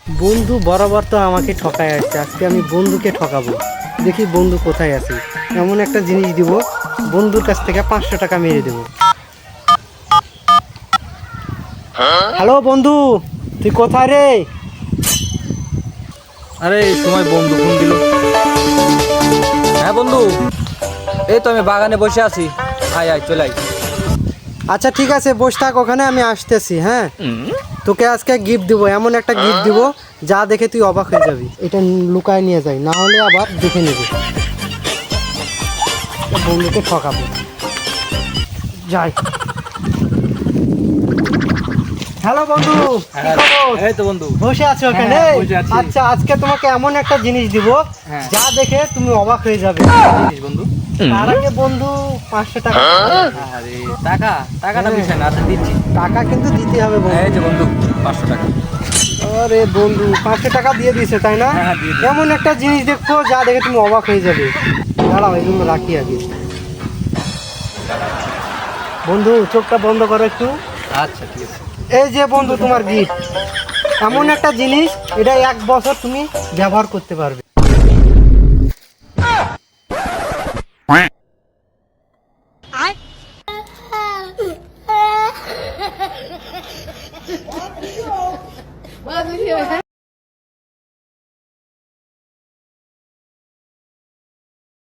বন্ধু বরাবর তো আমাকে ঠকায় আসছে, আজকে আমি বন্ধুকে ঠকাবো। দেখি বন্ধু কোথায় আছে। এমন একটা জিনিস দিব, বন্ধুর কাছ থেকে 500 টাকা মেরে দেবো। হ্যালো বন্ধু, তুই কোথায় রে? আরে এই সময় বন্ধু ফোন দিল। হ্যাঁ বন্ধু, এই তো আমি বাগানে বসে আছি। আয় আয় চলে আয়। আচ্ছা ঠিক আছে, বসে থাক ওখানে, আমি আসতেছি। হ্যাঁ, তোকে আজকে গিফট দিব, এমন একটা গিফট দিব যা দেখে তুই অবাক হয়ে যাবি। এটা লুকায় নিয়ে যাই, না হলে আবার দেখে নেবে। বন্ধুকে ঠকাবো, যাই। হ্যালো বন্ধু, কি খবর? এই তো বন্ধু বসে আছো ওখানে? হ্যাঁ, বসে আছি। আচ্ছা, আজকে তোমাকে এমন একটা জিনিস দিব হ্যাঁ। যা দেখে তুমি অবাক হয়ে যাবে। জিনিস বন্ধু। তার আগে বন্ধু 500 টাকা। আরে টাকাটা বিষয় না, আচ্ছা দিচ্ছি। টাকা কিন্তু দিতে হবে বন্ধু। এই যে বন্ধু 500 টাকা। আরে বন্ধু 500 টাকা দিয়ে দিয়েছে, তাই না? হ্যাঁ, দিয়ে দিয়েছে। এমন একটা জিনিস দেখো যা দেখে তুমি অবাক হয়ে যাবে। দাঁড়াও, এগুলো রাখি আগে। বন্ধু চোখটা বন্ধ করো একটু। আচ্ছা ঠিক আছে। এই যে বন্ধু তোমার গিফট, এমন একটা জিনিস, এটা 1 বছর তুমি ব্যবহার করতে পারবে।